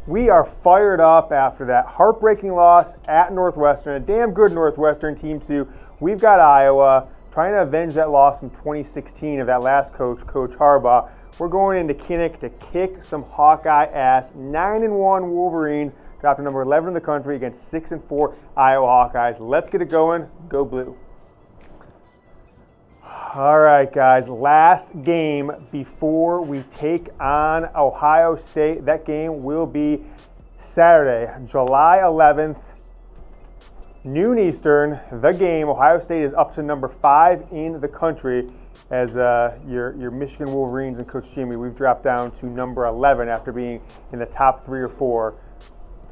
We are fired up after that heartbreaking loss at Northwestern, a damn good Northwestern team too. We've got Iowa trying to avenge that loss from 2016 of that last coach, Coach Harbaugh. We're going into Kinnick to kick some Hawkeye ass. 9-1 Wolverines dropped to number 11 in the country against 6-4 Iowa Hawkeyes. Let's get it going. Go Blue. All right, guys, last game before we take on Ohio State. That game will be Saturday, July 11th, noon Eastern. The game, Ohio State is up to number 5 in the country as your Michigan Wolverines and Coach Jimmy. We've dropped down to number 11 after being in the top 3 or 4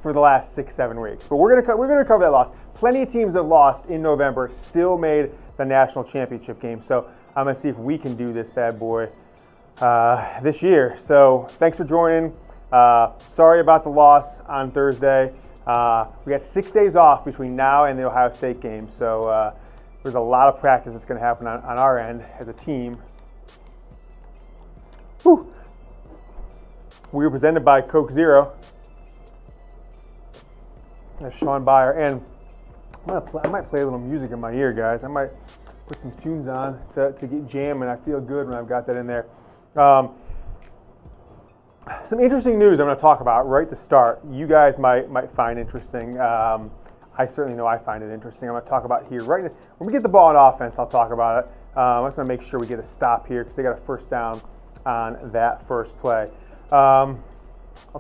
for the last 6-7 weeks. But we're gonna cover that loss. Plenty of teams that lost in November still made the national championship game. So I'm gonna see if we can do this bad boy this year. So thanks for joining. Sorry about the loss on Thursday. We got 6 days off between now and the Ohio State game. So there's a lot of practice that's gonna happen on our end as a team. Whew. We were presented by Coke Zero. That's Sean Byer, and I might play a little music in my ear, guys. I might put some tunes on to get jamming. I feel good when I've got that in there. Some interesting news I'm going to talk about right to start. You guys might find interesting. I certainly know I find it interesting. I'm going to talk about here right now. When we get the ball on offense, I'll talk about it. I'm just going to make sure we get a stop here because they got a first down on that first play. I'll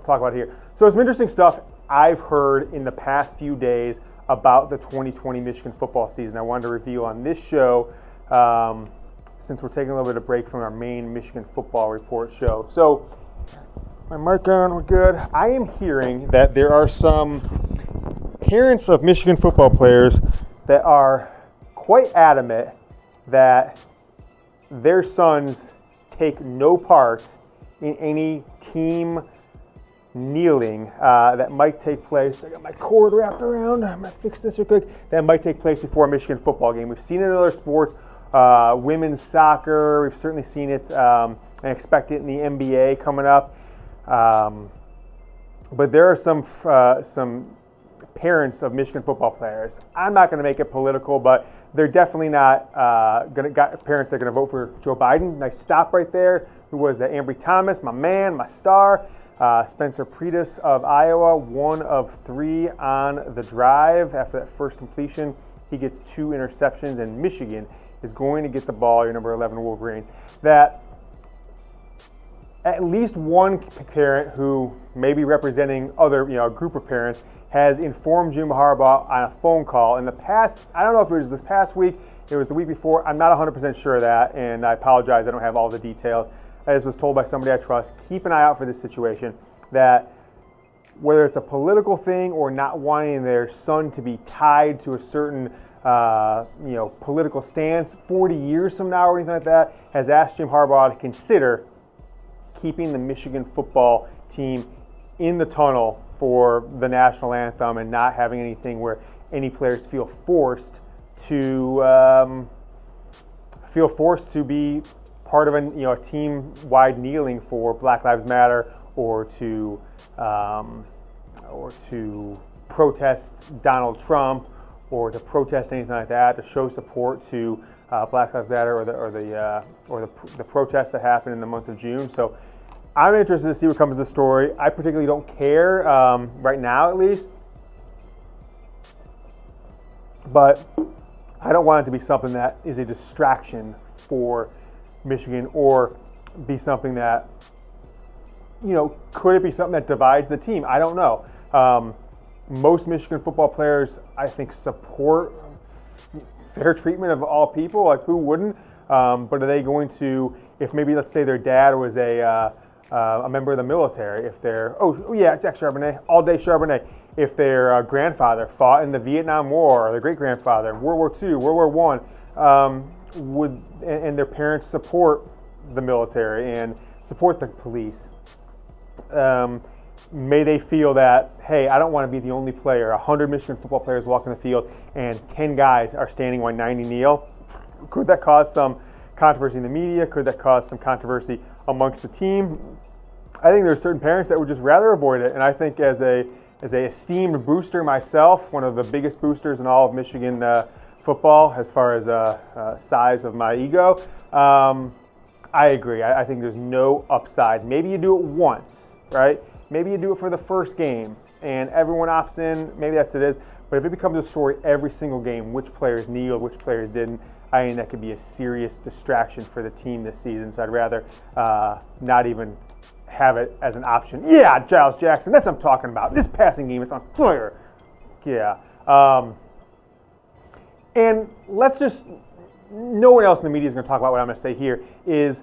talk about it here. So some interesting stuff I've heard in the past few days about the 2020 Michigan football season. I wanted to reveal on this show since we're taking a little bit of break from our main Michigan football report show. So my mic on, we're good. I am hearing that there are some parents of Michigan football players that are quite adamant that their sons take no part in any team kneeling that might take place. I got my cord wrapped around. I'm going to fix this real quick. That might take place before a Michigan football game. We've seen it in other sports, women's soccer. We've certainly seen it and expect it in the NBA coming up. But there are some parents of Michigan football players. I'm not going to make it political, but they're definitely not parents that are going to vote for Joe Biden. Nice stop right there. Who was that? Ambry Thomas, my man, my star. Spencer Pretis of Iowa, 1 of 3 on the drive. After that first completion, he gets 2 interceptions, and Michigan is going to get the ball, your number 11 Wolverines. That at least one parent who may be representing a group of parents has informed Jim Harbaugh on a phone call. In the past, I don't know if it was this past week, it was the week before, I'm not 100% sure of that, and I apologize, I don't have all the details. I just was told by somebody I trust, keep an eye out for this situation, that whether it's a political thing or not wanting their son to be tied to a certain political stance 40 years from now or anything like that, has asked Jim Harbaugh to consider keeping the Michigan football team in the tunnel for the national anthem and not having anything where any players feel forced to be part of a team-wide kneeling for Black Lives Matter or to protest Donald Trump or to protest anything like that, to show support to Black Lives Matter or the protests that happened in the month of June. So I'm interested to see what comes of the story. I particularly don't care right now, at least, but I don't want it to be something that is a distraction for Michigan or be something that, could it be something that divides the team? I don't know. Most Michigan football players, I think, support fair treatment of all people. Like, who wouldn't? But are they going to, if maybe, let's say their dad was a member of the military, if they're, it's actually Charbonnet, all day Charbonnet. If their grandfather fought in the Vietnam War, or their great-grandfather, World War II, World War I, and their parents support the military and support the police, may they feel that, hey, I don't want to be the only player. 100 Michigan football players walk in the field and 10 guys are standing while 90 kneel. Could that cause some controversy in the media? Could that cause some controversy amongst the team? I think there's certain parents that would just rather avoid it. And I think as a esteemed booster myself, one of the biggest boosters in all of Michigan football as far as size of my ego, I agree. I think there's no upside. Maybe you do it once, right? Maybe you do it for the first game and everyone opts in. Maybe that's what it is. But if it becomes a story every single game, which players kneeled, which players didn't, I think that could be a serious distraction for the team this season. So I'd rather not even have it as an option. Yeah, Giles Jackson, that's what I'm talking about. This passing game is on fire. Yeah. And let's just, no one else in the media is going to talk about what I'm going to say here, is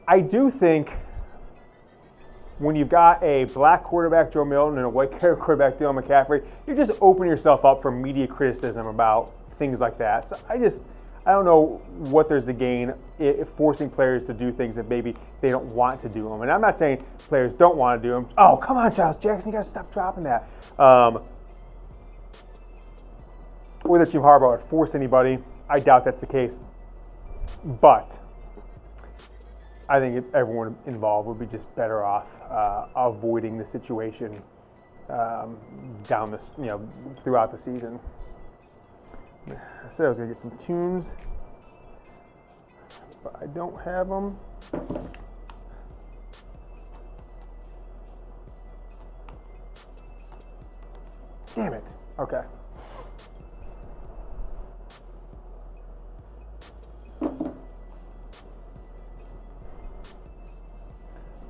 I do think when you've got a black quarterback, Joe Milton, and a white quarterback, Dylan McCaffrey, you just open yourself up for media criticism about things like that. So I don't know what there's to gain if forcing players to do things that maybe they don't want to do them. And I'm not saying players don't want to do them. Oh, come on, Giles Jackson, you got to stop dropping that. Or that Jim Harbaugh would force anybody. I doubt that's the case. But I think everyone involved would be just better off avoiding the situation throughout the season. I said I was going to get some tunes, but I don't have them. Damn it. Okay.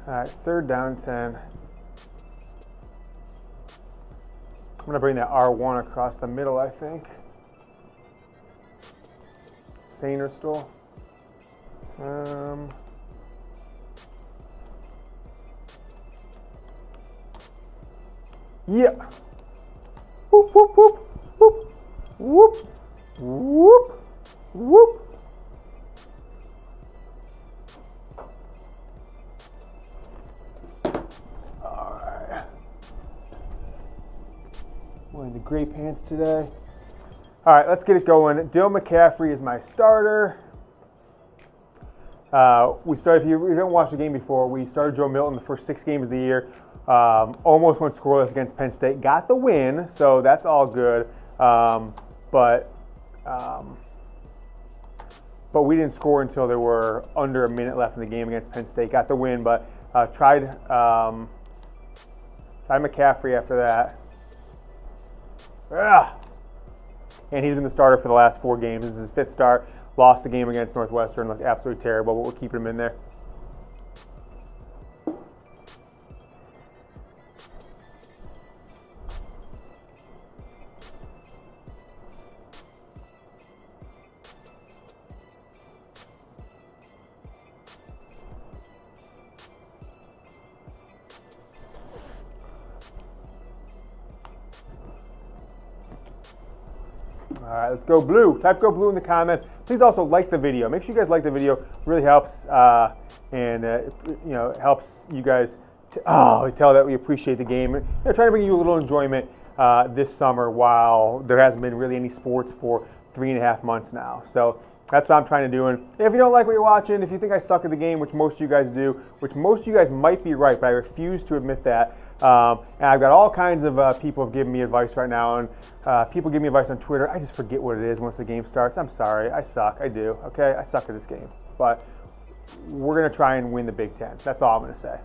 All right, 3rd down 10. I'm going to bring that R1 across the middle, I think. Sainer yeah. Whoop, whoop, whoop, whoop, whoop, whoop, whoop. Wearing the gray pants today. All right, let's get it going. Dylan McCaffrey is my starter. We started, if you haven't watched the game before, we started Joe Milton the first 6 games of the year. Almost went scoreless against Penn State. Got the win, so that's all good. But we didn't score until there were under a minute left in the game against Penn State. Got the win, but tried McCaffrey after that. And he's been the starter for the last 4 games. This is his 5th start. Lost the game against Northwestern. Looked absolutely terrible, but we're keeping him in there. All right, let's go blue. Type go blue in the comments. Please also like the video. Make sure you guys like the video. It really helps, helps you guys tell that we appreciate the game. Trying to bring you a little enjoyment this summer while there hasn't been really any sports for 3.5 months now. So that's what I'm trying to do. And if you don't like what you're watching, if you think I suck at the game, which most of you guys do, which most of you guys might be right, but I refuse to admit that. And I've got all kinds of people giving me advice right now, and people give me advice on Twitter. I just forget what it is once the game starts. I'm sorry. I suck. I do. Okay? I suck at this game. But we're going to try and win the Big Ten. That's all I'm going to say.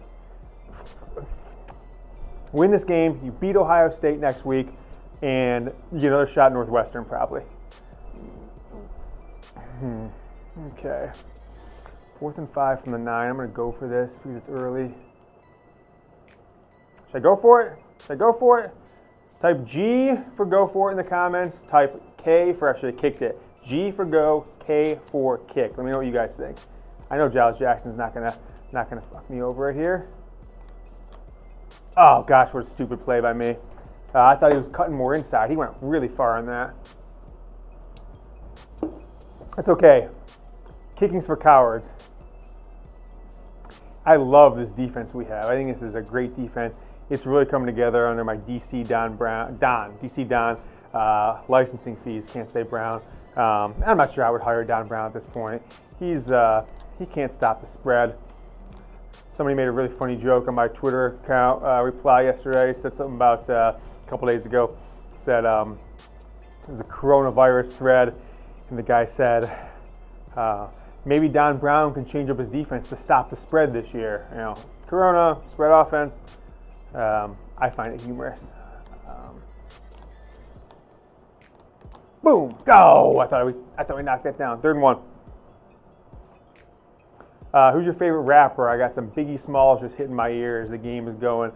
Win this game. You beat Ohio State next week, and you get another shot at Northwestern probably. Okay. 4th and 5 from the 9. I'm going to go for this because it's early. Should I go for it? Should I go for it? Type G for go for it in the comments. Type K for I should have kicked it. G for go, K for kick. Let me know what you guys think. I know Giles Jackson's not gonna fuck me over right here. Oh gosh, what a stupid play by me. I thought he was cutting more inside. He went really far on that. That's okay. Kicking's for cowards. I love this defense we have. I think this is a great defense. It's really coming together under my DC Don licensing fees. Can't say Brown. I'm not sure I would hire Don Brown at this point. He can't stop the spread. somebody made a really funny joke on my Twitter account reply yesterday. Said something about a couple days ago. Said it was a coronavirus thread, and the guy said maybe Don Brown can change up his defense to stop the spread this year. You know, Corona spread offense. I find it humorous. Boom! Go! I thought we knocked that down. 3rd and 1. Who's your favorite rapper? I got some Biggie Smalls just hitting my ear as the game is going.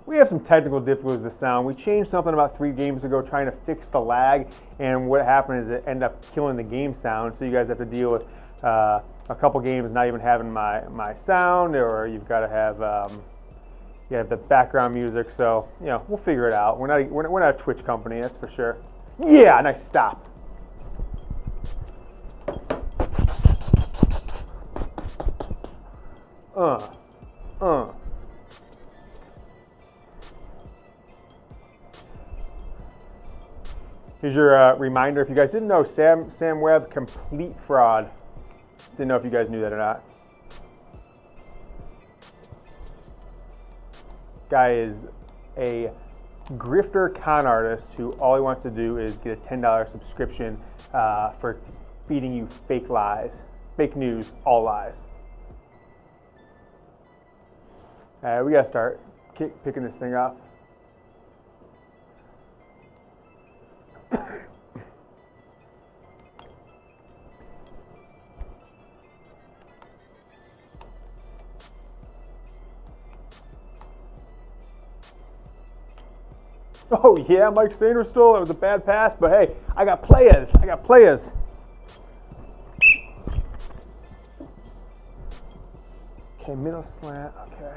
We have some technical difficulties with the sound. We changed something about 3 games ago trying to fix the lag, and what happened is it ended up killing the game sound. So you guys have to deal with a couple games not even having my sound, or you've got to have the background music. So you know, we'll figure it out. We're not a Twitch company, that's for sure. Yeah, nice stop. Here's your reminder. If you guys didn't know, Sam Webb, complete fraud. Didn't know if you guys knew that or not. Guy is a grifter con artist who all he wants to do is get a $10 subscription for feeding you fake lies, fake news, all lies. We gotta start picking this thing up. Oh yeah, Mike Sanders stole. It was a bad pass, but hey, I got players. Okay, middle slant. Okay.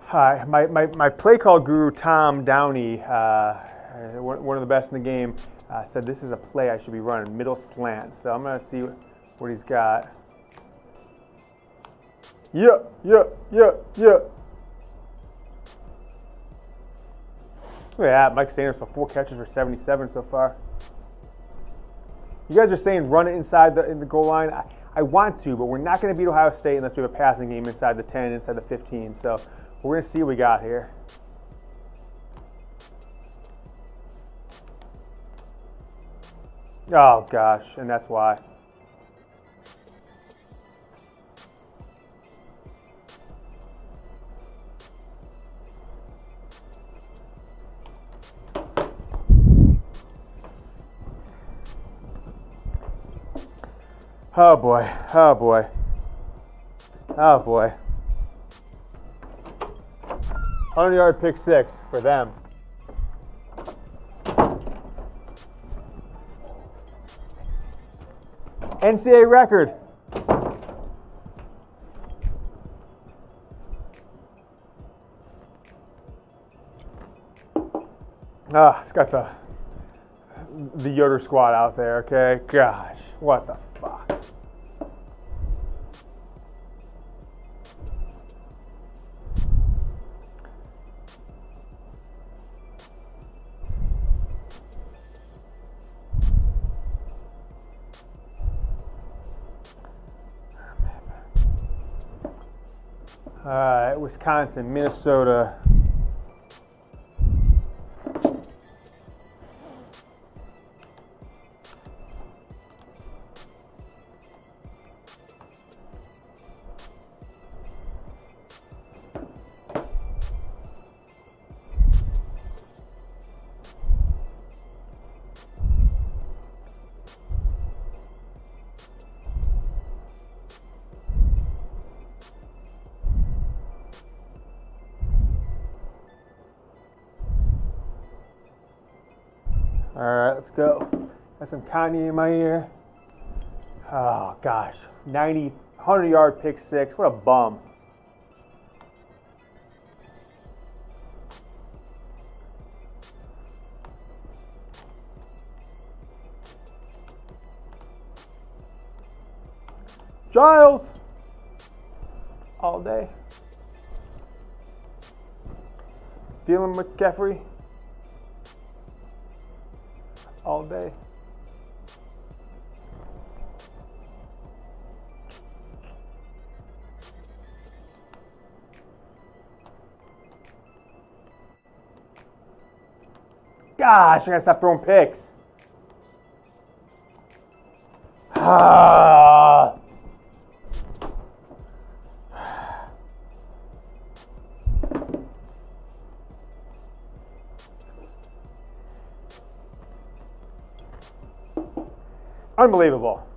Hi, my play call guru Tom Downey, one of the best in the game, said this is a play I should be running, middle slant. So I'm going to see what he's got. Yeah. Look at that, Mike Sanders, so 4 catches for 77 so far. You guys are saying run it inside in the goal line. I want to, but we're not going to beat Ohio State unless we have a passing game inside the 10, inside the 15. So we're going to see what we got here. Oh, gosh, and that's why. Oh, boy. Oh, boy. Oh, boy. 100-yard pick six for them. NCAA record. It's got the Yoder squad out there, okay? Gosh, what the fuck? Wisconsin, Minnesota. All right, let's go. Got some Kanye in my ear. Oh, gosh. 100-yard pick six. What a bum. Giles. All day. Dylan McCaffrey. all day. Gosh, I gotta stop throwing picks. Unbelievable.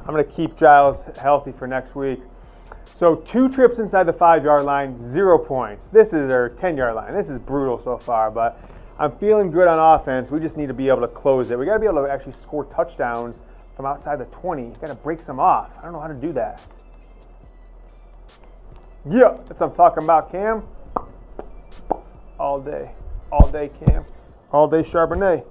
I'm going to keep Giles healthy for next week. So 2 trips inside the 5-yard line, 0 points. This is our 10-yard line. This is brutal so far, but I'm feeling good on offense. We just need to be able to close it. We got to be able to actually score touchdowns from outside the 20. You got to break some off. I don't know how to do that. Yeah, that's what I'm talking about, Cam. All day, Cam. All day Charbonnet.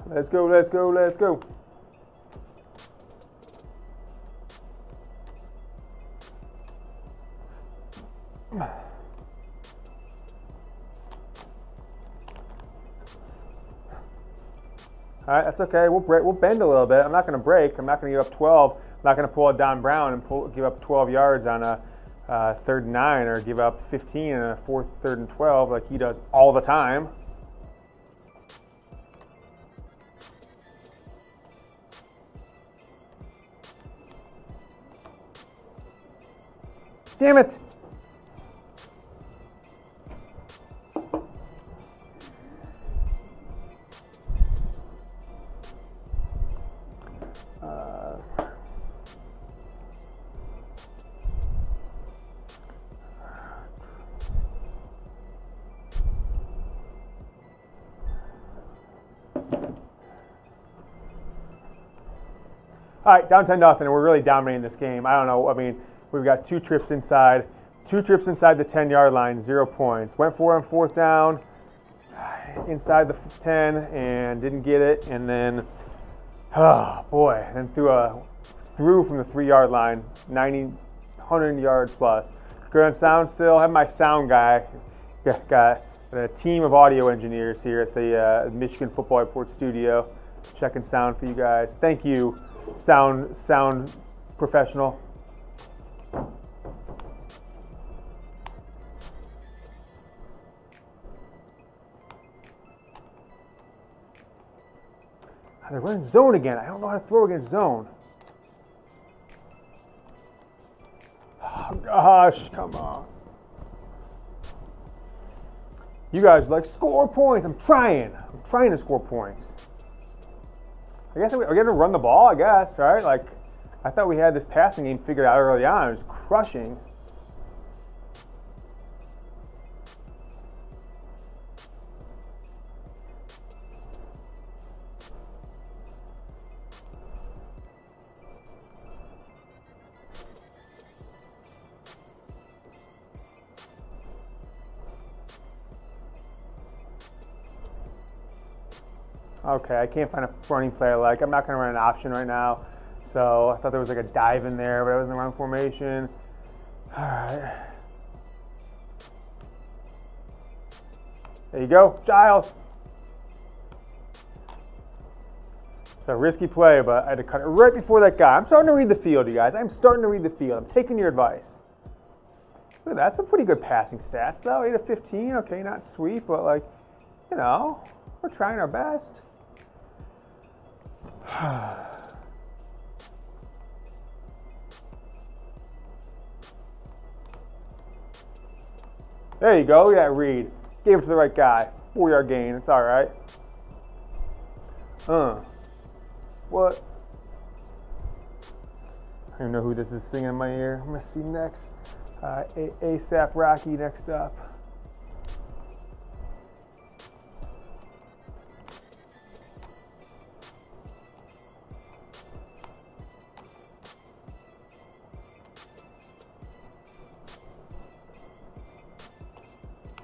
Let's go, let's go, let's go. All right, that's okay. We'll bend a little bit. I'm not going to break. I'm not going to give up 12. I'm not going to pull a Don Brown and give up 12 yards on a 3rd and 9 or give up 15 on a 4th, 3rd and 12 like he does all the time. Damn it! All right, down 10-0, and we're really dominating this game. I don't know. I mean, we've got 2 trips inside the 10-yard line, 0 points. Went for it on 4th down, inside the 10, and didn't get it. And then, oh boy, then threw from the 3-yard line, 100 yards plus. Good on sound still. Have my sound guy. Got a team of audio engineers here at the Michigan Football Report studio, checking sound for you guys. Thank you, sound professional. They're running zone again. I don't know how to throw against zone. Oh, gosh, come on. You guys like score points. I'm trying to score points. I guess we're going to run the ball, I guess, right? Like, I thought we had this passing game figured out early on. It was crushing. Okay, I can't find a running play I like. I'm not going to run an option right now. So I thought there was like a dive in there, but I was in the wrong formation. All right. There you go, Giles. It's a risky play, but I had to cut it right before that guy. I'm starting to read the field, you guys. I'm starting to read the field. I'm taking your advice. Look at that. That's some pretty good passing stats, though. 8 of 15. Okay, not sweet, but like, you know, we're trying our best. There you go. Look at that read. Gave it to the right guy. 4-yard gain. It's all right. What? I don't know who this is singing in my ear. I'm going to see next. ASAP Rocky next up.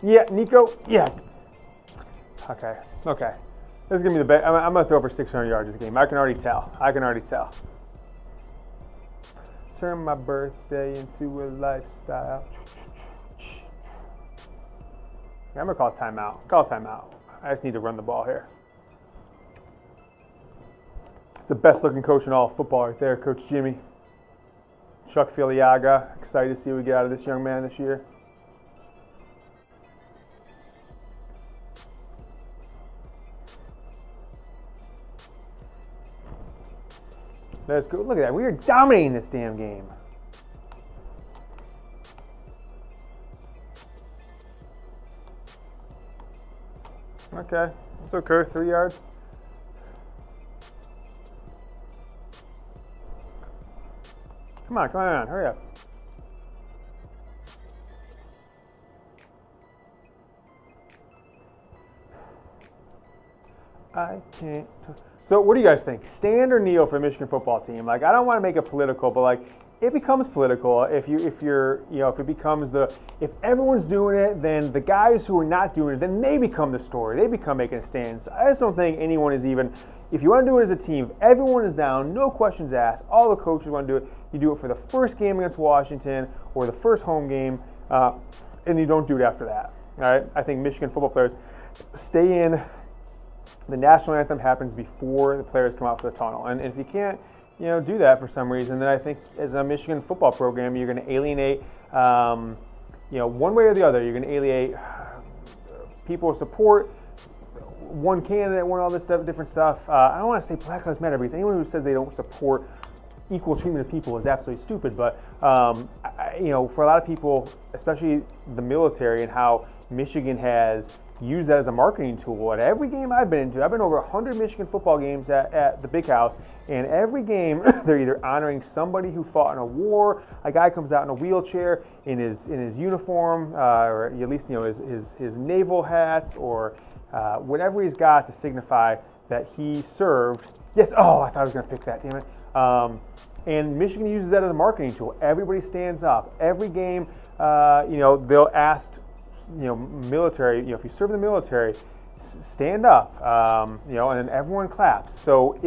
Yeah, Nico. Yeah. Okay. Okay. This is gonna be the best. I'm gonna throw for 600 yards this game. I can already tell. Turn my birthday into a lifestyle. I'm gonna call a timeout. I just need to run the ball here. It's the best looking coach in all of football right there, Coach Jimmy. Chuck Filiaga. Excited to see what we get out of this young man this year. Let's go. Look at that. We are dominating this damn game. Okay. It's okay. 3 yards. Come on. Hurry up. I can't. So what do you guys think? Stand or kneel for the Michigan football team? Like, I don't want to make it political, but like, it becomes political if everyone's doing it, then the guys who are not doing it, then they become the story. They become making a stand. So I just don't think anyone is even. If you want to do it as a team, everyone is down, no questions asked. All the coaches want to do it. You do it for the first game against Washington or the first home game, and you don't do it after that. All right. I think Michigan football players stay in. The national anthem happens before the players come out for the tunnel, and if you can't, do that for some reason, then I think as a Michigan football program, you're going to alienate, one way or the other. You're going to alienate people who support one candidate, all this stuff, different stuff. I don't want to say Black Lives Matter because anyone who says they don't support equal treatment of people is absolutely stupid. But for a lot of people, especially the military, and how Michigan has use that as a marketing tool. At every game I've been to, I've been over 100 Michigan football games at the Big House, and every game they're either honoring somebody who fought in a war, a guy comes out in a wheelchair in his uniform, or at least his naval hat, or whatever he's got to signify that he served. Yes, I thought I was going to pick that, damn it. And Michigan uses that as a marketing tool. Everybody stands up. Every game, they'll ask military, if you serve in the military, stand up, and then everyone claps. So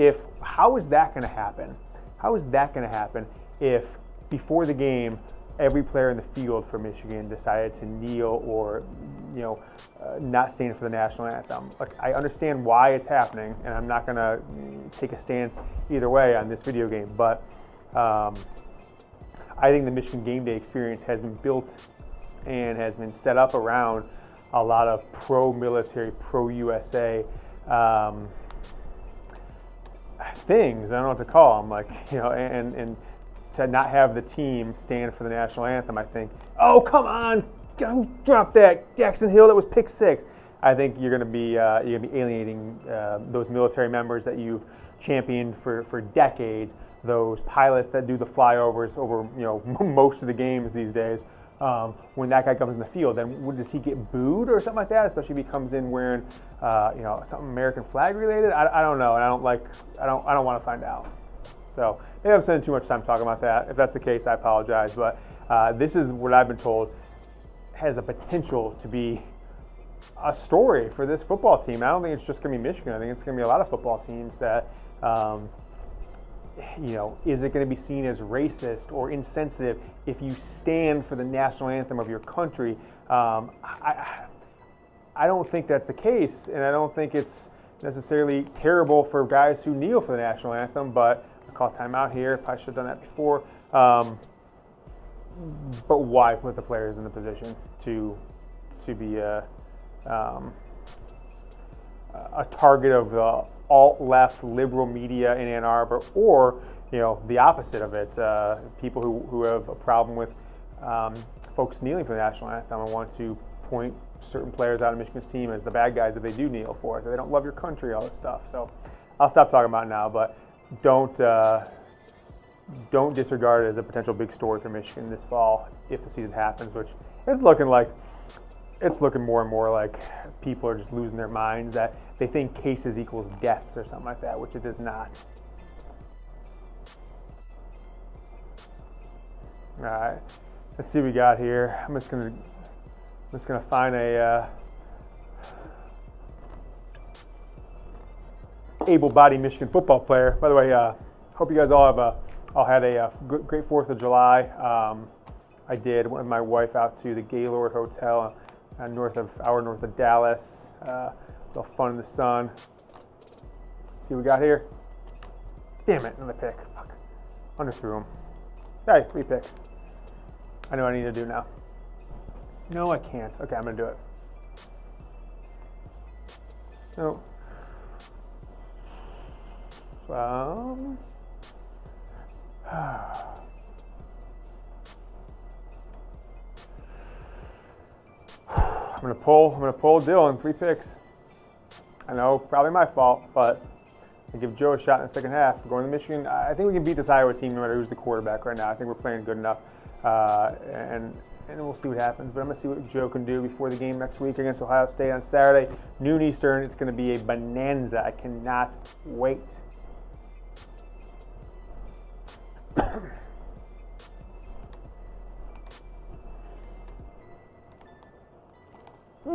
how is that going to happen? How is that going to happen if before the game, every player in the field for Michigan decided to kneel or, not stand for the national anthem? Like, I understand why it's happening, and I'm not going to take a stance either way on this video game, but I think the Michigan game day experience has been built and has been set up around a lot of pro-military, pro-USA things. I don't know what to call them, and to not have the team stand for the national anthem, I think, oh, come on, drop that, Jackson Hill, that was pick 6. I think you're going to be alienating those military members that you've championed for decades, those pilots that do the flyovers over most of the games these days. When that guy comes in the field, then does he get booed or something like that? Especially if he comes in wearing, something American flag related. I don't know, and I don't want to find out. So maybe I'm spending too much time talking about that. If that's the case, I apologize. But this is what I've been told has the potential to be a story for this football team. I don't think it's just going to be Michigan. I think it's going to be a lot of football teams that. Is it going to be seen as racist or insensitive if you stand for the national anthem of your country? I don't think that's the case, and I don't think it's necessarily terrible for guys who kneel for the national anthem, but I call timeout here. Probably should have done that before. But why put the players in the position to be a target of the alt-left liberal media in Ann Arbor, or the opposite of it, people who have a problem with folks kneeling for the national anthem and want to point certain players out of Michigan's team as the bad guys if they do kneel for it. They don't love your country, all this stuff. So I'll stop talking about it now, but don't disregard it as a potential big story for Michigan this fall if the season happens, which it's looking more and more like people are just losing their minds, that they think cases equals deaths or something like that, which it does not. All right, let's see what we got here. I'm just going to just going to find a able-bodied Michigan football player. By the way, hope you guys all had a great 4th of July. I did. Went with my wife out to the Gaylord Hotel, north of Dallas. A little fun in the sun. Let's see what we got here. Damn it, another pick. Fuck. Underthrew him. Hey, 3 picks. I know what I need to do now. No, I can't. Okay, I'm going to do it. No. I'm gonna pull Dylan 3 picks. I know, probably my fault, but I give Joe a shot in the second half. We're going to Michigan. I think we can beat this Iowa team no matter who's the quarterback right now. I think we're playing good enough, and we'll see what happens. But I'm gonna see what Joe can do before the game next week against Ohio State on Saturday, noon Eastern. It's gonna be a bonanza. I cannot wait.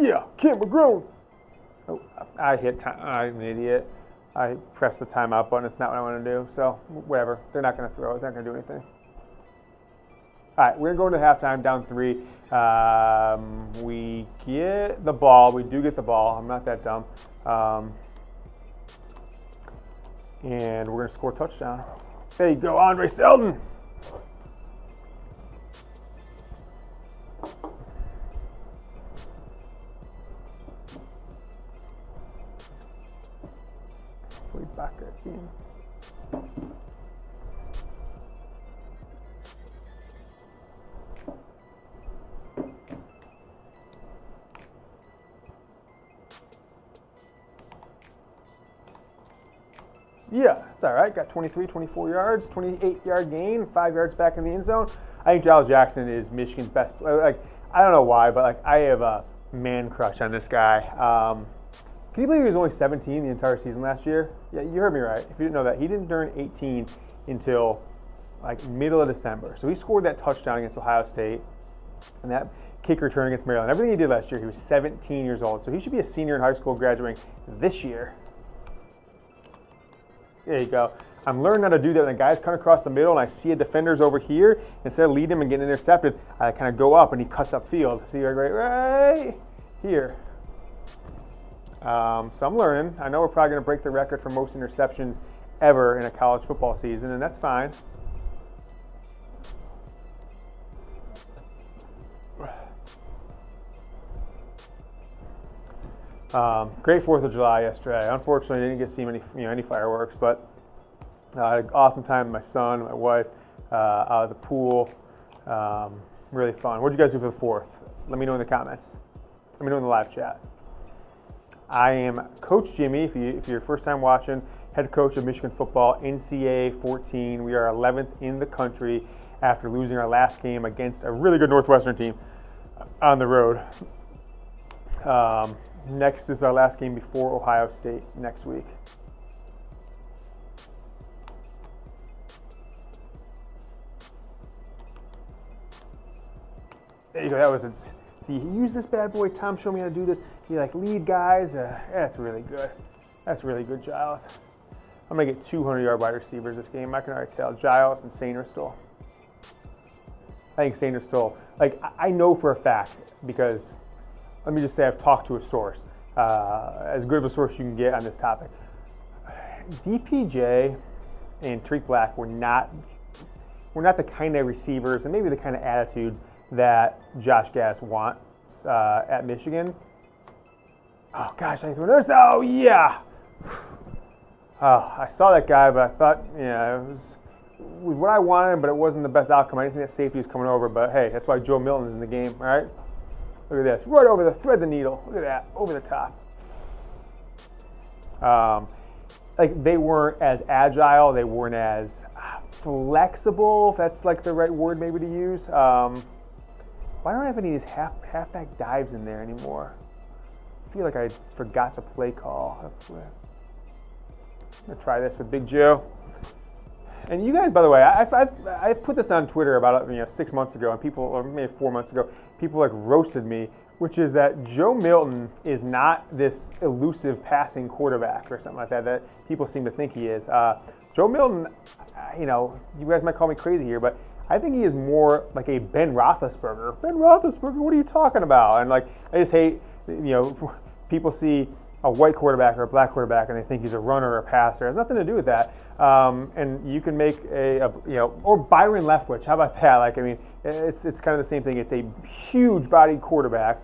Yeah, Kim McGrone. Oh, I hit time. I'm an idiot. I pressed the timeout button. It's not what I want to do. So, whatever. They're not going to throw it. They're not going to do anything. All right, we're going to halftime, down 3. We get the ball. We do get the ball. I'm not that dumb. And we're going to score a touchdown. There you go, Andre Selden. Back in. Yeah, it's all right. Got 23, 24 yards, 28-yard gain, 5 yards back in the end zone. I think Giles Jackson is Michigan's best player. Like, I don't know why, but like I have a man crush on this guy. Can you believe he was only 17 the entire season last year? Yeah, you heard me right. If you didn't know that, he didn't turn 18 until like middle of December. So he scored that touchdown against Ohio State and that kick return against Maryland. Everything he did last year, he was 17 years old. So he should be a senior in high school graduating this year. There you go. I'm learning how to do that when the guy's coming across the middle and I see a defender's over here. Instead of leading him and getting intercepted, I kind of go up and he cuts up field. See, right here. So I'm learning. I know we're probably going to break the record for most interceptions ever in a college football season, and that's fine. Great 4th of July yesterday. Unfortunately, I didn't get to see any fireworks, but I had an awesome time with my son, my wife, out of the pool. Really fun. What did you guys do for the 4th? Let me know in the comments. Let me know in the live chat. I am Coach Jimmy, if you're your first time watching, head coach of Michigan football, NCAA14. We are 11th in the country after losing our last game against a really good Northwestern team on the road. Next is our last game before Ohio State next week. There you go, that was it. So you use this bad boy. Tom showed me how to do this. You like lead guys. That's really good. That's really good, Giles. I'm gonna get 200-yard wide receivers this game. I can already tell. Giles and Sainristil. I think Sainristil. Like I know for a fact because let me just say I've talked to a source, as good of a source you can get on this topic. DPJ and Tariq Black were not the kind of receivers and maybe the kind of attitudes that Josh Gattis wants at Michigan. Oh gosh, I threw this. Oh yeah. Oh, I saw that guy, but I thought, it was what I wanted, but it wasn't the best outcome. I didn't think that safety was coming over, but hey, that's why Joe Milton's in the game, all right? Look at this, right over the thread the needle. Look at that, over the top. Like they weren't as agile, they weren't as flexible, if that's like the right word maybe to use. Why don't I have any of these halfback dives in there anymore? I feel like I forgot the play call. I'm gonna try this with Big Joe. And you guys, by the way, I put this on Twitter about 6 months ago, and people, or maybe 4 months ago, people like roasted me, which is that Joe Milton is not this elusive passing quarterback or something like that that people seem to think he is. Joe Milton, you guys might call me crazy here, but I think he is more like a Ben Roethlisberger. Ben Roethlisberger, what are you talking about? And like, I just hate, people see a white quarterback or a black quarterback and they think he's a runner or a passer. It has nothing to do with that. And you can make or Byron Leftwich. How about that? Like, I mean, it's kind of the same thing. It's a huge bodied quarterback,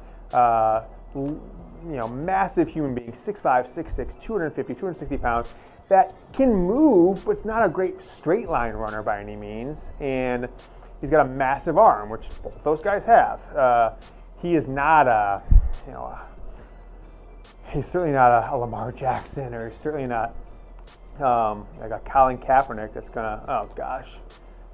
massive human being, 6'5", 6'6", 250, 260 pounds, that can move, but it's not a great straight line runner by any means. And he's got a massive arm, which both those guys have. He is not he's certainly not a Lamar Jackson, or he's certainly not like a Colin Kaepernick that's gonna,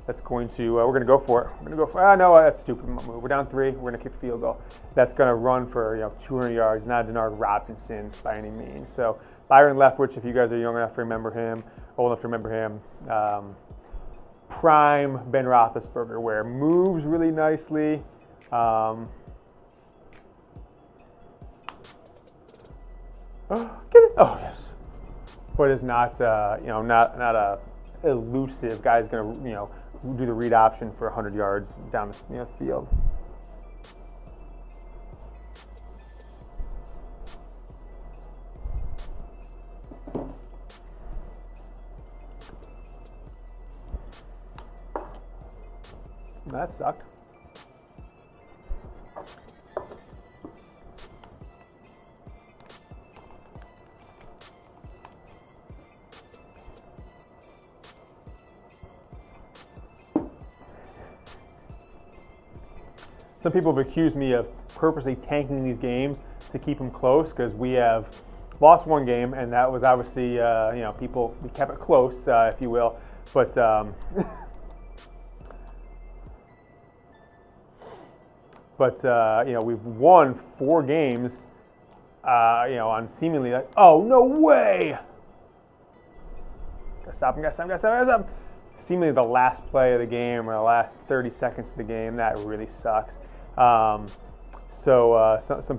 that's going to, we're gonna go for it. We're gonna go for, no, that's stupid move. We're down 3, we're gonna kick the field goal. That's gonna run for 200 yards, not Denard Robinson by any means. So Byron Leftwich, if you guys are young enough to remember him, old enough to remember him, prime Ben Roethlisberger, where moves really nicely. Get it? Oh yes, but it's not not a elusive guy's going to do the read option for 100 yards down the field. That sucked. Some people have accused me of purposely tanking these games to keep them close, because we have lost one game, and that was obviously, we kept it close, if you will. But we've won 4 games, on seemingly like, oh no way! Gotta stop. Seemingly the last play of the game or the last 30 seconds of the game. That really sucks. Some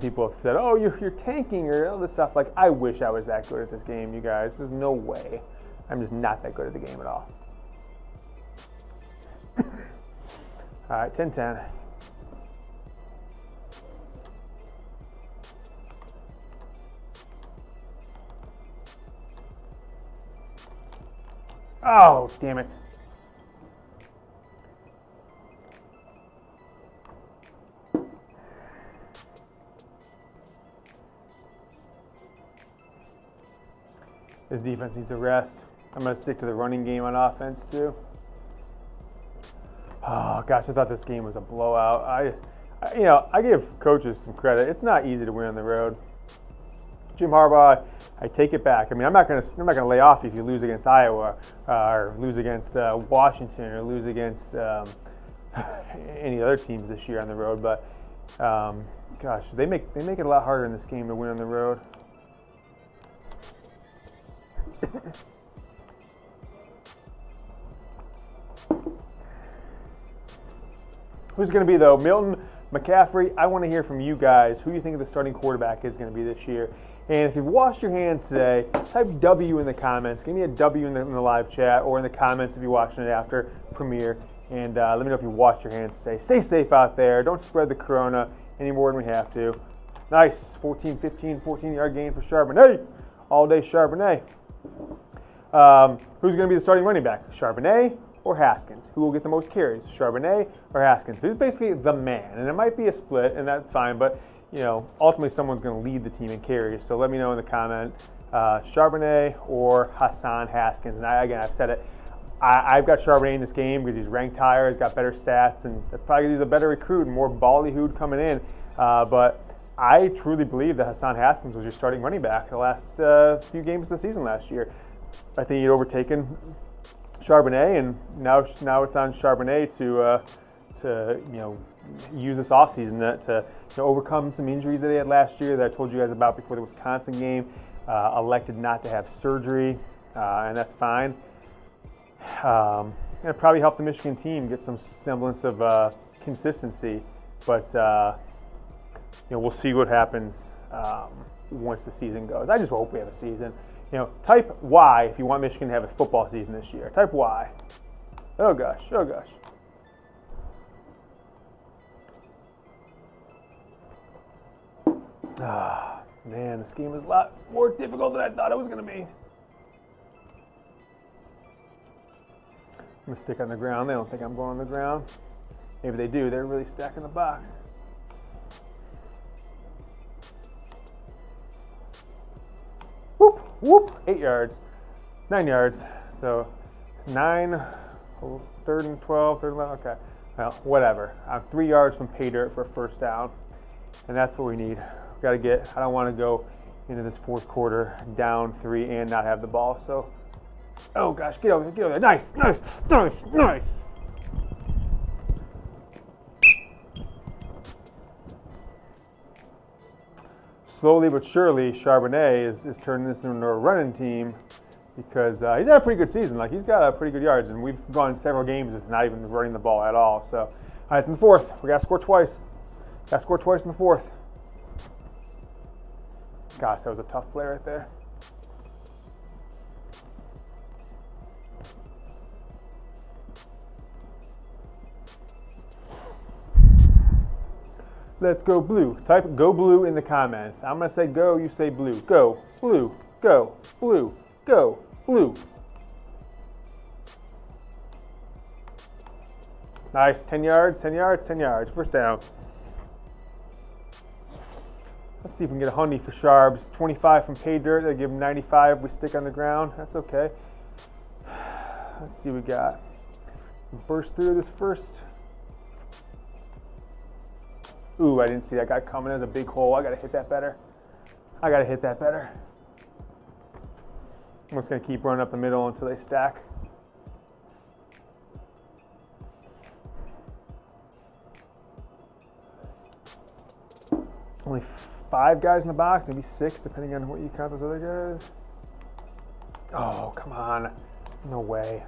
people have said, oh, you're tanking or all this stuff. Like, I wish I was that good at this game, you guys. There's no way. I'm just not that good at the game at all. All right, 10-10. Oh, damn it. This defense needs a rest. I'm going to stick to the running game on offense too. Oh gosh, I thought this game was a blowout. I give coaches some credit. It's not easy to win on the road. Jim Harbaugh, I take it back. I mean, I'm not going to lay off you if you lose against Iowa, or lose against Washington, or lose against any other teams this year on the road. But gosh, they make it a lot harder in this game to win on the road. Who's going to be, though? Milton, McCaffrey? I want to hear from you guys. Who do you think the starting quarterback is going to be this year? And if you've washed your hands today, type W in the comments. Give me a W in the live chat, or in the comments if you're watching it after premiere. And let me know if you washed your hands today. Stay safe out there. Don't spread the corona any more than we have to. Nice. 14-yard gain for Charbonnet. All day Charbonnet. Who's going to be the starting running back? Charbonnet or Haskins? Who will get the most carries? Charbonnet or Haskins? Who's basically the man? And it might be a split, and that's fine, but ultimately someone's going to lead the team in carries. So let me know in the comment, Charbonnet or Hassan Haskins. And I've said it. I've got Charbonnet in this game because he's ranked higher, he's got better stats, and that's probably because he's a better recruit and more ballyhooed coming in. But I truly believe that Hassan Haskins was your starting running back the last few games of the season last year. I think he'd overtaken Charbonnet, and now it's on Charbonnet to use this offseason to overcome some injuries that he had last year that I told you guys about before the Wisconsin game. Elected not to have surgery, and that's fine. It'll probably help the Michigan team get some semblance of consistency, but we'll see what happens once the season goes. I just hope we have a season. Type Y if you want Michigan to have a football season this year. Type Y. Oh gosh, oh gosh. Man, this game is a lot more difficult than I thought it was going to be. I'm going to stick on the ground. They don't think I'm going on the ground. Maybe they do. They're really stacking the box. Whoop, whoop. 8 yards. 9 yards. So 9, 3rd and 12, 3rd and 11. Okay. Well, whatever. I'm 3 yards from pay dirt for a first down. And that's what we need. Got to get, I don't want to go into this fourth quarter down 3 and not have the ball. So, oh gosh, get over there. Nice, nice, nice, nice. Slowly but surely, Charbonnet is turning this into a running team because he's had a pretty good season. Like, he's got pretty good yards, and we've gone several games with not even running the ball at all. So, all right, it's in the fourth. We got to score twice. Got to score twice in the fourth. Gosh, that was a tough play right there. Let's go blue. Type go blue in the comments. I'm going to say go, you say blue. Go, blue, go, blue, go, blue. Nice, 10 yards, 10 yards, 10 yards. First down. Let's see if we can get a hundy for Sharbs. 25 from pay dirt. They give him 95. We stick on the ground. That's okay. Let's see what we got. Burst through this first. Ooh, I didn't see that guy coming. There's a big hole. I got to hit that better. I got to hit that better. I'm just going to keep running up the middle until they stack. Only 5 guys in the box, maybe 6, depending on what you count those other guys. Oh, come on. No way.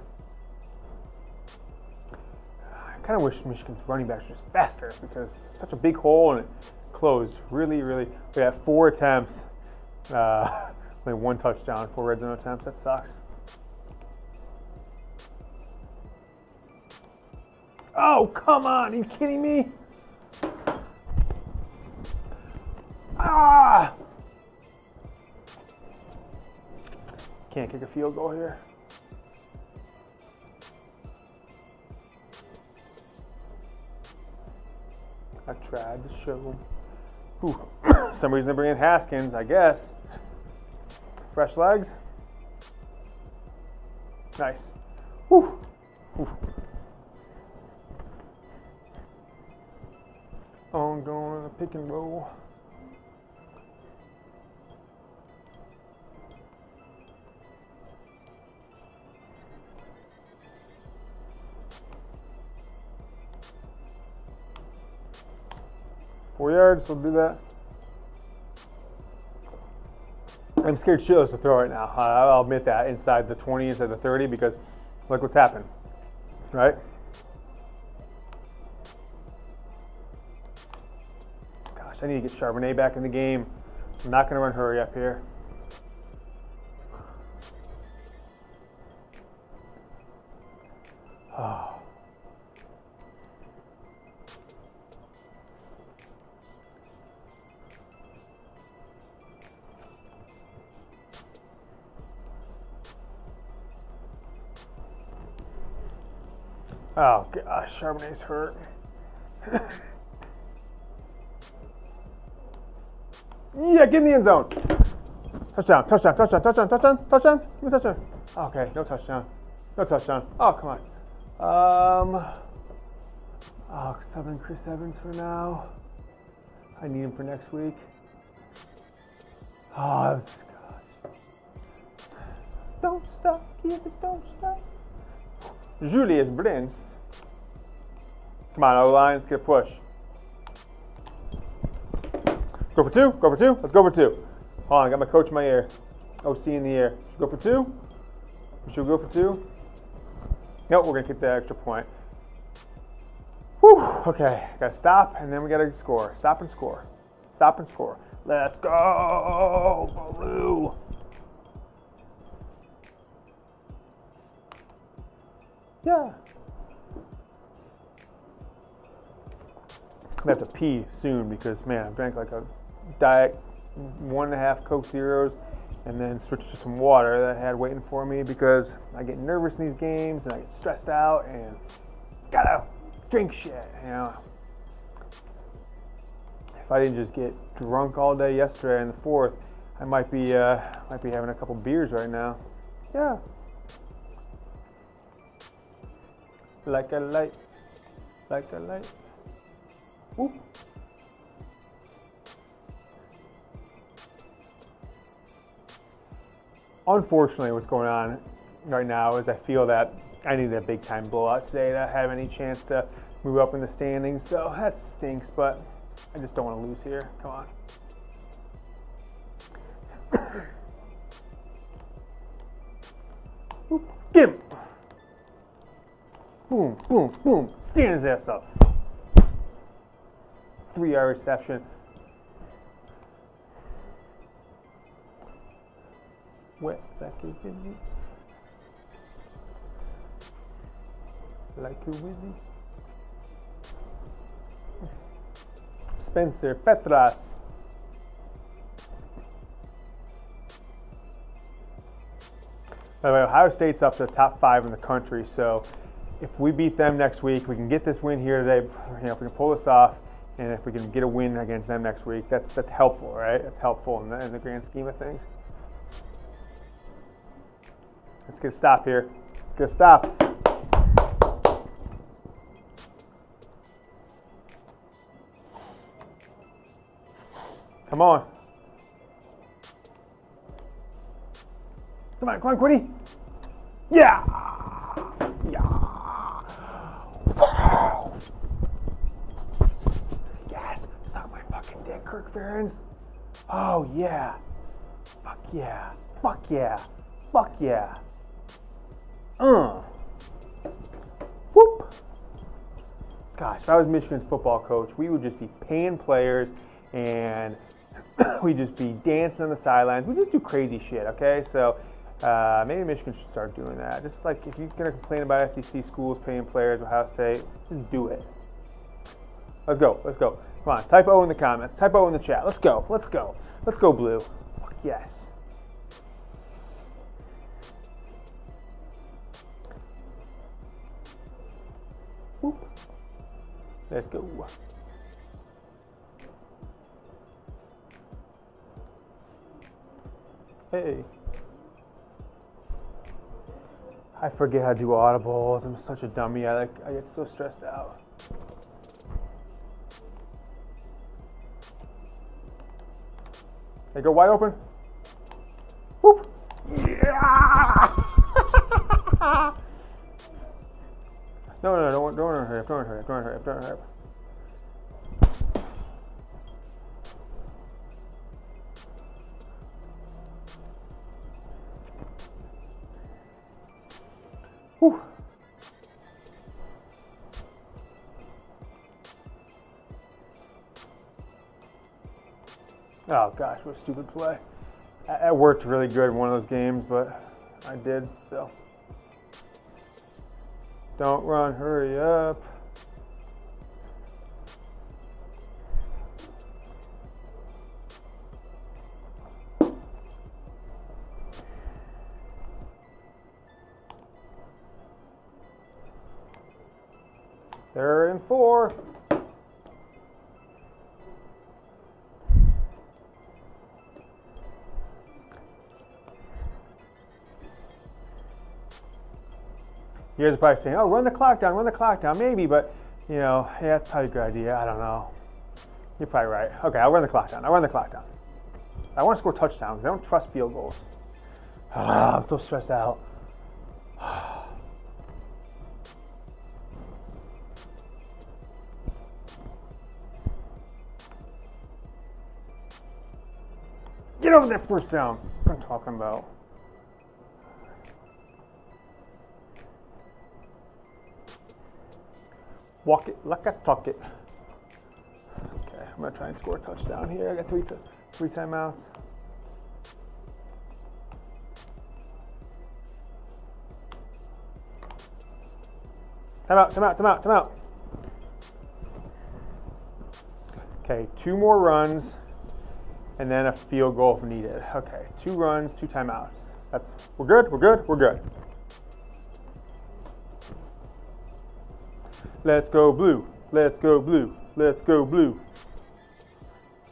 I kind of wish Michigan's running backs were just faster because it's such a big hole and it closed really, really. We had 4 attempts, only 1 touchdown, 4 red zone attempts. That sucks. Oh, come on. Are you kidding me? Ah! Can't kick a field goal here. I tried to show him. Ooh. Some reason to bring in Haskins, I guess. Fresh legs. Nice. Whew. Whew. I'm going to pick and roll. Four yards, we'll do that. I'm scared shitless to throw right now. I'll admit that, inside the 20, inside the 30, because look what's happened, right? Gosh, I need to get Charbonnet back in the game. I'm not going to run hurry up here. Oh. Oh gosh, Charbonnet's hurt. Yeah, get in the end zone. Touchdown, touchdown, touchdown, touchdown, touchdown, touchdown. Give me a touchdown. Okay, no touchdown. No touchdown. Oh, come on. Oh, subbing Chris Evans for now. I need him for next week. Oh, that was, gosh. Don't stop, keep it, don't stop. Julius Brins. Come on, O-line, let's get a push. Go for 2, go for 2, let's go for 2. Hold on, I got my coach in my ear. OC in the ear. Should we go for 2? Should we go for 2? Nope, we're going to get the extra point. Whew, okay, got to stop, and then we got to score. Stop and score. Stop and score. Let's go, Blue. Yeah. I'm going to have to pee soon because, man, I drank like a diet 1.5 Coke Zeros and then switched to some water that I had waiting for me because I get nervous in these games and I get stressed out and gotta drink shit, you know. If I didn't just get drunk all day yesterday in the fourth, I might be having a couple beers right now. Yeah. Like a light, like a light. Whoop. Unfortunately, what's going on right now is I feel that I need a big time blowout today to have any chance to move up in the standings. So that stinks, but I just don't want to lose here. Come on. Whoop. Get him. Boom, boom, boom. Stand his ass up. 3-yard reception. Wet like a wizzy. Like a wizzy. Spencer Petras. By the way, Ohio State's up to the top 5 in the country, so if we beat them next week, we can get this win here today. You know, if we can pull this off, and if we can get a win against them next week, that's helpful, right? That's helpful in the grand scheme of things. Let's get a stop here. Let's get a stop. Come on. Come on, Quiddy. Yeah. Yeah. Yes. Suck my fucking dick, Kirk Ferentz. Oh, yeah. Fuck yeah. Fuck yeah. Fuck yeah. Whoop. Gosh, if I was Michigan's football coach, we would just be paying players and we'd just be dancing on the sidelines. We just do crazy shit, okay? So maybe Michigan should start doing that. Just like if you're going to complain about SEC schools paying players, Ohio State, just do it. Let's go. Let's go. Come on, type O in the comments. Type O in the chat. Let's go. Let's go. Let's go, Blue. Yes. Whoop. Let's go. Hey. I forget how to do audibles. I'm such a dummy. I get so stressed out. They go wide open. Whoop. Yeah. No, don't hurry up, don't hurry up. Whew. Oh gosh, what a stupid play. I worked really good in one of those games, but I did, so. Don't run, hurry up. Third and 4. You guys are probably saying, oh, run the clock down, maybe, but, you know, yeah, that's probably a good idea. I don't know. You're probably right. Okay, I'll run the clock down. I want to score touchdowns. I don't trust field goals. I'm so stressed out. Get over there, first down. What I'm talking about. Walk it like I talk it. Okay, I'm gonna try and score a touchdown here. I got three timeouts. Timeout. Okay, 2 more runs, and then a field goal if needed. Okay, 2 runs, 2 timeouts. We're good. Let's go blue.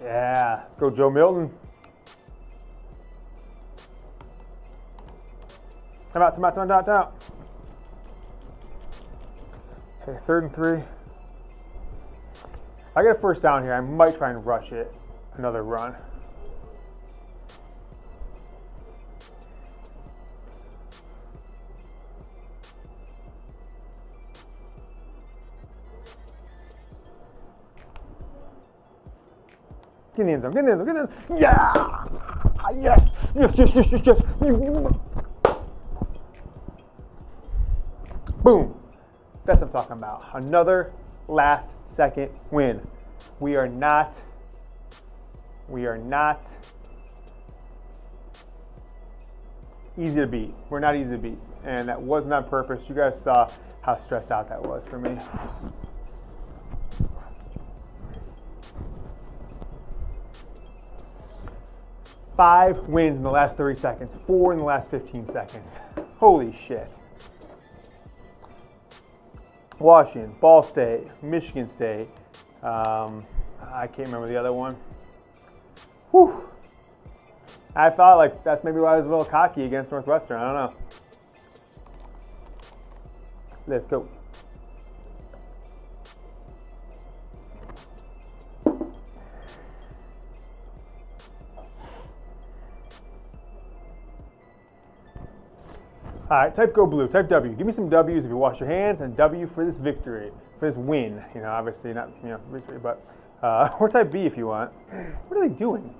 Yeah, let's go Joe Milton. Timeout. Okay, 3rd and 3. I get a first down here. I might try and rush it. Another run. Get in the end zone. Yeah! Yes! Boom! That's what I'm talking about. Another last-second win. We are not easy to beat. We're not easy to beat. And that wasn't on purpose. You guys saw how stressed out that was for me. Five wins in the last 30 seconds. 4 in the last 15 seconds. Holy shit. Washington, Ball State, Michigan State. I can't remember the other one. Whew. I thought like that's maybe why I was a little cocky against Northwestern. I don't know. Let's go. All right, type go blue, type W. Give me some W's if you wash your hands, and W for this victory, for this win. You know, obviously not victory, but or type B if you want. What are they doing?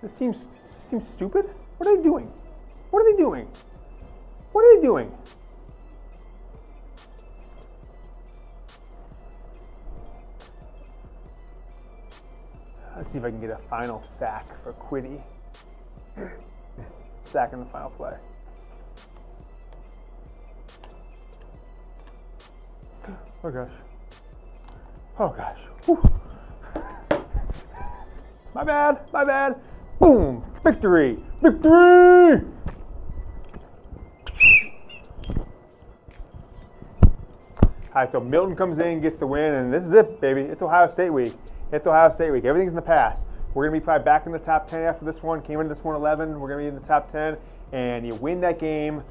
This team's stupid. What are they doing? Let's see if I can get a final sack for Quiddy. Sack in the final play. Oh gosh. Whew. My bad. Boom. Victory. All right, so Milton comes in, gets the win, and this is it, baby. It's Ohio State week. Everything's in the past. We're going to be probably back in the top 10 after this one. Came into this one 11. We're going to be in the top 10. And you win that game,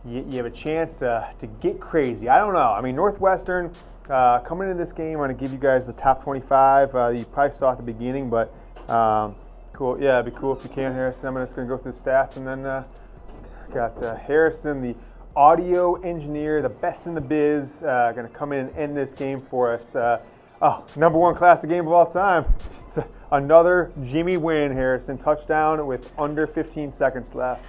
you have a chance to get crazy. I don't know. I mean, Northwestern, coming into this game, I'm going to give you guys the top 25. You probably saw at the beginning, but cool. Yeah, it'd be cool if you can, Harrison. I'm just going to go through the stats. And then got Harrison, the audio engineer, the best in the biz, going to come in and end this game for us. #1 classic game of all time. It's another Jimmy win, Harrison. Touchdown with under 15 seconds left.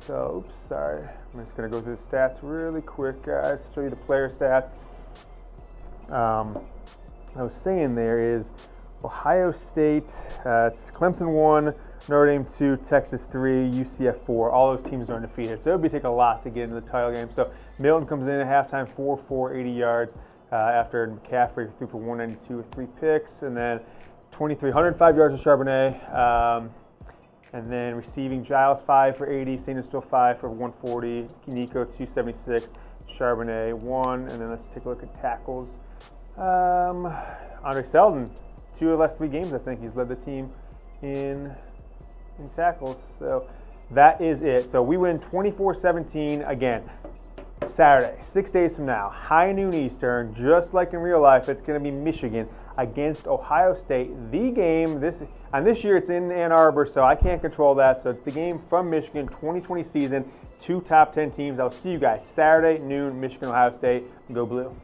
Oops, sorry. I'm just going to go through the stats really quick, guys. Show you the player stats. I was saying there is Ohio State, it's Clemson 1, Notre Dame 2, Texas 3, UCF 4. All those teams are undefeated. So it would take a lot to get into the title game. So Milton comes in at halftime, 4-4, 80 yards. After McCaffrey threw for 192 with 3 picks, and then 105 yards to Charbonnet, and then receiving Giles 5 for 80, St. Still 5 for 140, Nico 276, Charbonnet 1, and then let's take a look at tackles. Andre Selden, 2 of the last 3 games, I think he's led the team in tackles. So that is it. So we win 24-17 again. Saturday, 6 days from now, high noon Eastern, just like in real life, it's going to be Michigan against Ohio State. The game, this year it's in Ann Arbor, so I can't control that. So it's the game from Michigan, 2020 season, 2 top 10 teams. I'll see you guys Saturday, noon, Michigan, Ohio State. Go Blue.